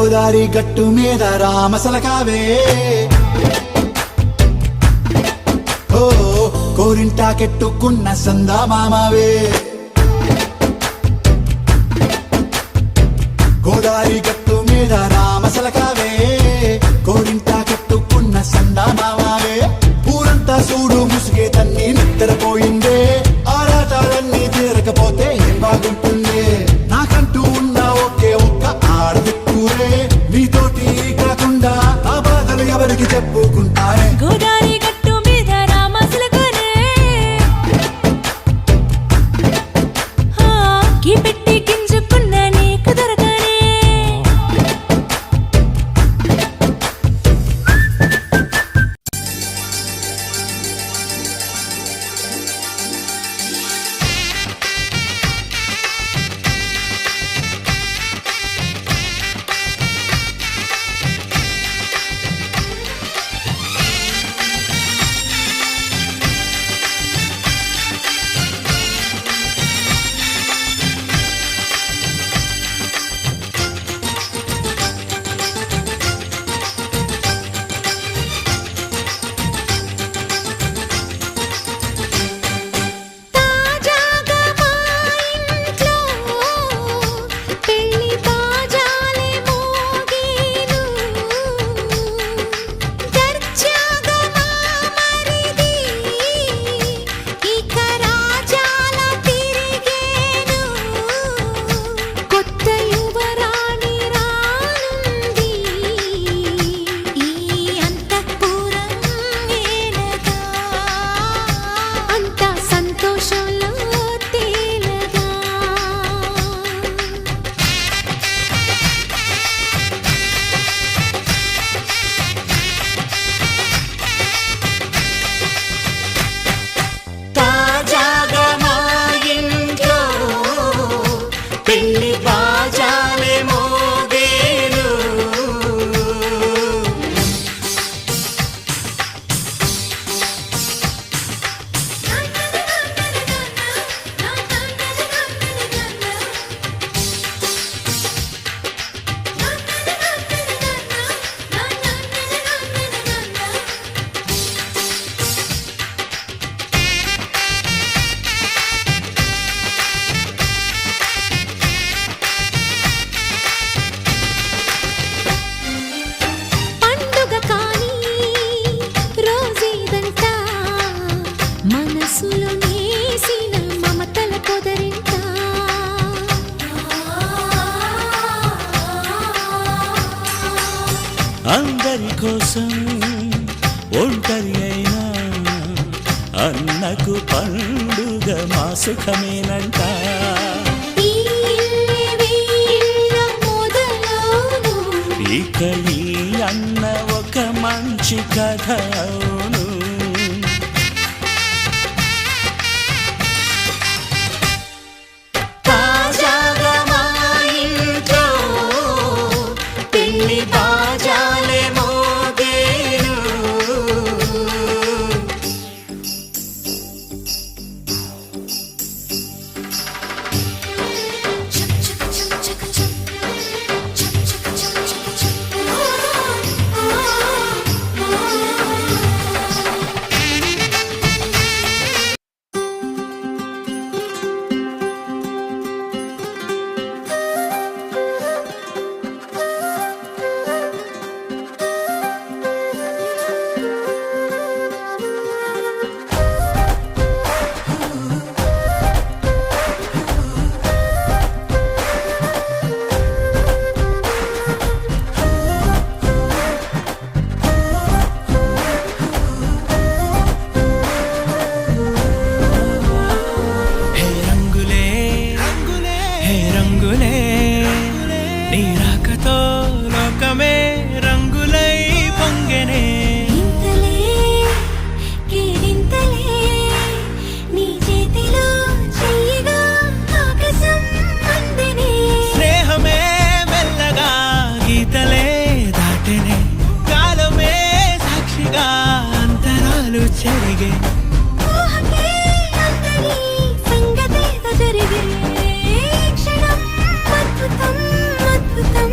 గోదారి గట్టు మీద రామసలకావే ఓ కోరింటాకెట్టుకున్న సందా మామావే గోదారి గట్టు మీద రామసలకావే కోరింటాకెట్టుకున్న సందా మామావే ఊరంతా చూడు ముసుగే తన్ని నిద్రపోయిందే ఆరాటాలన్నీ తీరకపోతే ఏం బాగుంటుందే నాకంటూ ఉన్న ఒకే ఒక్క ఆడదిక్కురే నీతోటి కాకుండా ఆ బాధలు ఎవరికి చెప్పుకుంటారే గోదారి గట్టు మీద రామసలకానే కీ పెట్టి గింజుకున్న నీకు దొరకనే అందరి కోసం ఒంటరి అయినా అన్నకు పండుగ మా సుఖమేనంట ఇక ఈ అన్న ఒక మంచి కథ అవును జరిగే క్షణం అద్భుతం అద్భుతం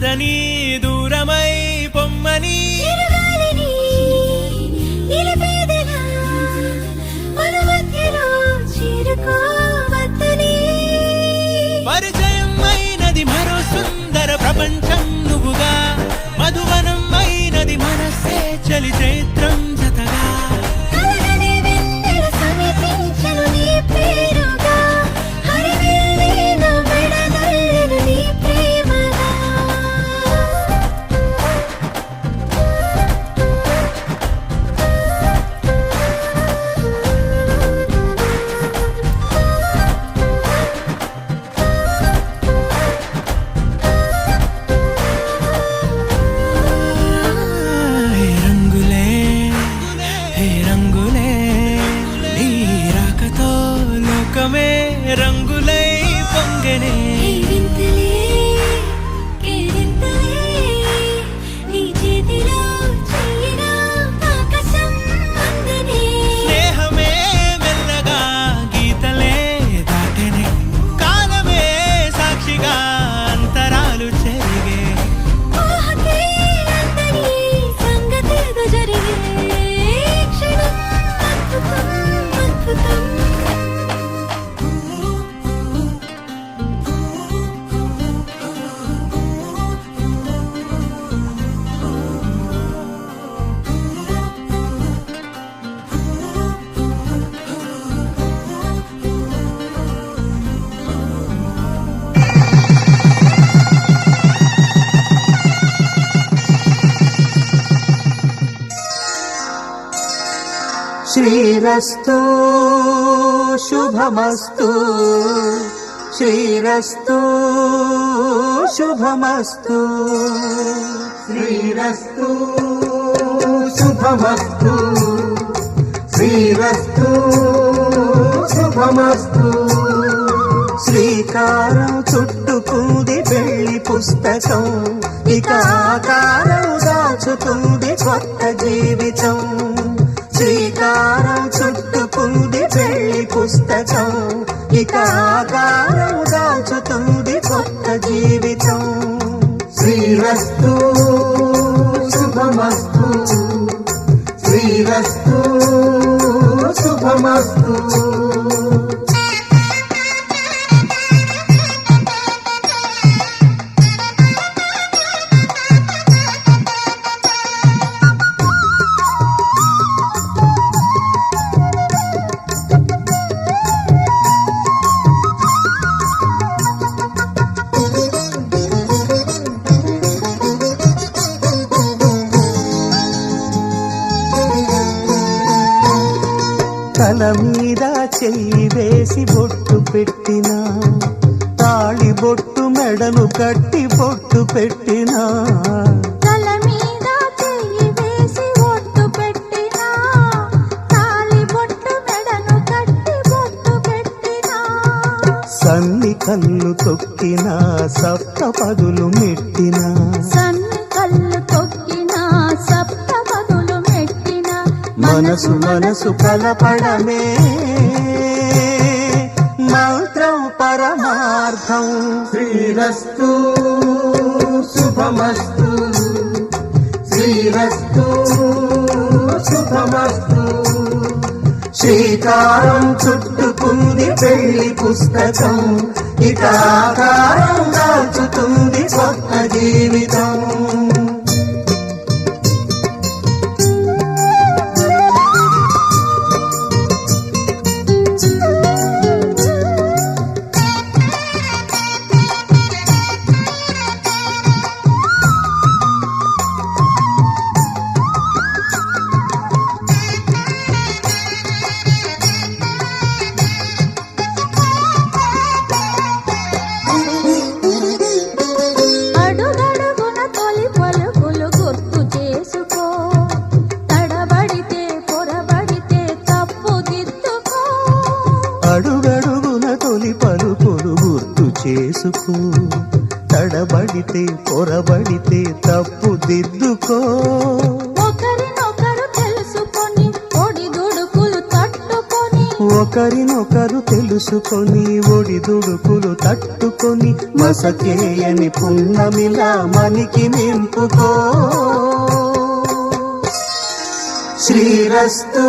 కాదని దూరమై పొమ్మని చిరుగాలిని నిలిపేదెలా మన మధ్యలో చేరుకోవద్దని పరిచయం అయినది మరో సుందర ప్రపంచం నువ్వుగా మధువనం అయినది మనస్సే చలి చైత్రం జతగా కలగని వెన్నెల సమీపించను నీ పేరుగా హరివిల్లి నా మెడదల్లెను నీ ప్రేమగా హే రంగులే హే రంగులే నీ రాకతో లోకమే రంగులై పొంగనే ఈ వింతలే కేరింతలే నీ చేతిలో చెయ్యినా ఆకాశం అందనే స్నేహమే మెల్లగా గీతలే దాటెనే కాలమే సాక్షిగా అంతరాలు చెరిగే ఊహకే అందని సంగతేదో జరిగే క్షణం అద్భుతం అద్భుతం శ్రీరస్తు శుభమస్తు శ్రీరస్తు శుభమస్తు శ్రీరస్తు శుభమస్తు శ్రీరస్తు శుభమస్తు శ్రీకారం చుట్టుకుంది వెళ్ళి పుస్తకం ఇక ఆకారం దాచుతుంది కొత్త జీవితం శ్రీకారం చుట్టుకుంది వెళ్ళి పుస్తకం ఇక ఆకారం దాచుతుంది కొత్త జీవితం శ్రీరస్తు శుభమస్తు శ్రీరస్తు శుభమస్తు తల మీద చెయ్యి వేసి బొట్టు పెట్టినా తాళి బొట్టు మెడలు కట్టి బొట్టు పెట్టినా తల మీద చెయ్యి వేసి ఒట్టు పెట్టినా తాళి బొట్టు మెడను కట్టి బొట్టు పెట్టినా సన్ని కళ్ళు తొక్కినా సప్త పదులు మెట్టినా సన్ని కళ్ళు తొక్కినా సప్త పదులు మెట్టినా మనసు మనసు కలపడమే మంత్రం పరమార్థం శ్రీరస్తు శుభమస్తు శ్రీరస్తు శుభమస్తు శ్రీకారం చుట్టుకుంది పెళ్లి పుస్తకం ఇక ఆకారం దాచుతుంది కొత్త జీవితం అడుగడుగున తొలి పలుకులు గుర్తు చేసుకో తడబడితే పొరబడితే తప్పు దిద్దుకో అడుగడుగున తొలి పలుకులు గుర్తు చేసుకో తడబడితే పొరబడితే తప్పు దిద్దుకో ఒకరినొకరు తెలుసుకొని ఒడిదుడుకులు తట్టుకొని ఒకరినొకరు తెలుసుకొని ఒడిదుడుకులు తట్టుకొని మసకేయని పున్నమిలా మనికి నింపుకో. శ్రీరస్తు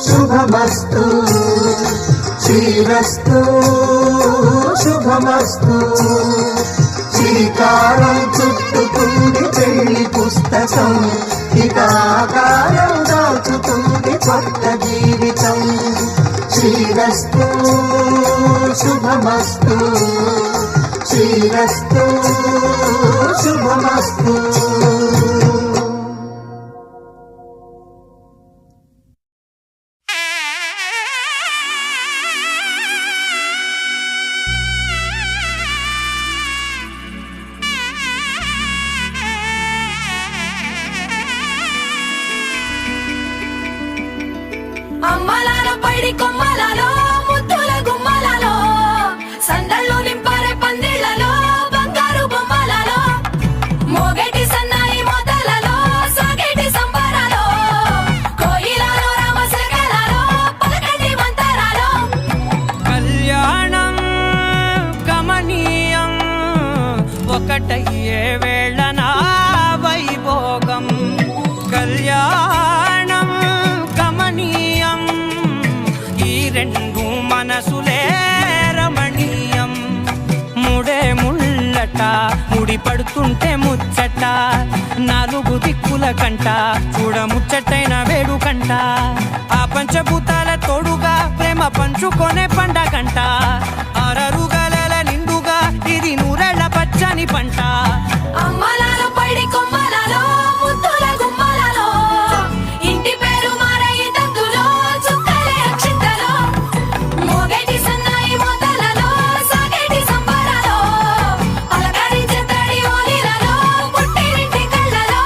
శుభమస్తు, శ్రీరస్తు శుభమస్తు. శ్రీకారం చుట్టుకుంది పెళ్లి పుస్తకం, ఇక ఆకారం దాచుతుంది కొత్త జీవితం. శ్రీరస్తు శుభమస్తు, శ్రీరస్తు శుభమస్తు. అమ్మలాల పైడి కొమ్మలలో ముద్దుల గుమ్మలలో సందళ్ళు నింపారే పందిళ్లలో బంగారు బొమ్మలలో మోగేటి సన్నాయి మొదలలో సాగేటి సంబరాలో కోయిలలో రామశకలలో పలకటి మంతరాలో. కళ్యాణం గమనీయం ఒకటయ్యే వేళ నా వైభోగం. కళ్యాణం గమనీయం ఈ రెండు మనసులే రమణీయం. ముడే ముళ్ళట ముడి పడుతుంటే ముచ్చట, నాలుగు దిక్కుల కంట చూడ ముచ్చటైన వేడుకంట. ఆ పంచభూతాల తోడుగా ప్రేమ పంచుకొనే పండగంట. అరరుగలల నిండుగా ఇది నూరెళ్ళ పచ్చని పంట. అమ్మలాల పైడి కొమ్మలలో ముద్దుల గుమ్మలలో ఇంటి పేరు మారయి తందులో చుక్కలే అక్షింతలో మోగేటి సన్నాయి మొదలలో సాగేటి సంబరాలో పలకరించే తడి ఓలిలలో పుట్టినింటి కళ్ళలో.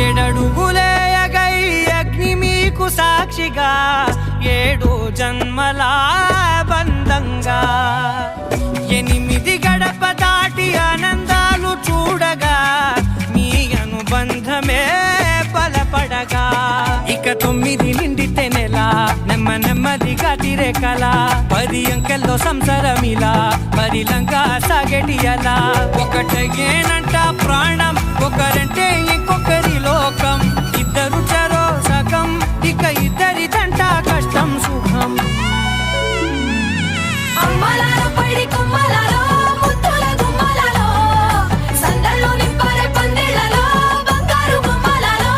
ఏడడుగులేయగై అగ్ని మీకు సాక్షిగా, ఏడు జన్మల బంధంగా. 8 గడప దాటి ఆనందాలు చూడగా మీ అనుబంధమే బలపడగా. ఇక 9 నిండితే నెల నెమ్మదిగా తిరే కల. 10 అంకెల్లో సంసారమిలా పరిలంగా సాగటి అలా. ఒకటేనంట ప్రాణం ఒకరంటే ఇంకొకరి లోకం. ఇద్దరు చరో సగం ఇక ఇద్దరి దంట కష్టం సుఖం. అమ్మలాల పైడి కొమ్మలలో ముద్దుల గుమ్మలలో సందళ్ళు నింపారే పందిళ్లలో బంగారు బొమ్మలలో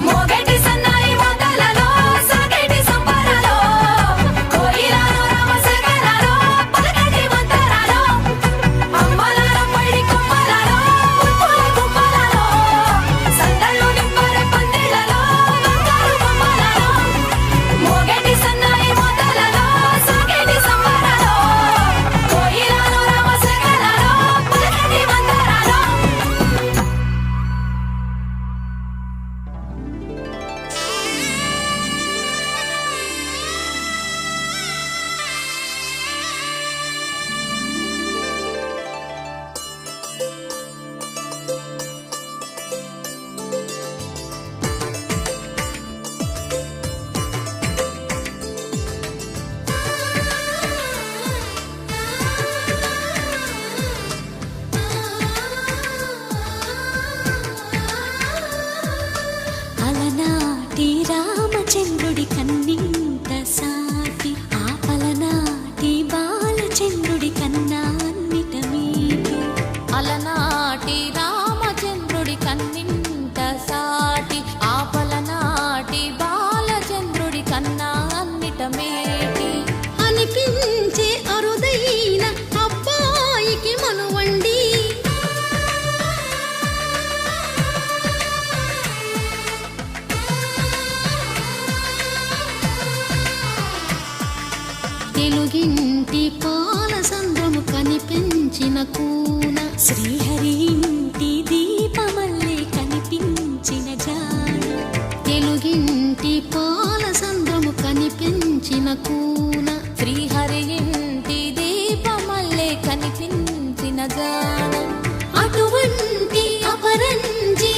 మోగేటి సన్నాయి మొదలలో సాగేటి సంబరాలో కోయిలలో రామశకలలో పలకటి మంతరాలో. అమ్మలాల పైడి కొమ్మలలో ముద్దుల గుమ్మలలో సందళ్ళు నింపారే పందిళ్లలో బంగారు బొమ్మలలో మోగేటి సన్నాయి మొదలలో సాగేటి సంబరాలో కోయిలలో రామశకలలో పలకటి మంతరాలో. అలనాటి రామచంద్రుడి కన్నింత సాటి, ఆపలనాటి బాలచంద్రుడి కన్నా అన్నిట మీటి. అలనాటి రామచంద్రుడి కన్నింత సాటి, ఆపలనాటి బాలచంద్రుడి కన్నా అన్నిట మేటి. అనిపించే అరుదైన అబ్బాయికి మనువండి, తెలుగింటి పాల సంద్రము కనిపించిన కూన, శ్రీహరి ఇంటి దీపమల్లే కనిపించిన జాన. తెలుగు కనిపించిన గానం అటువంటి అపరంజి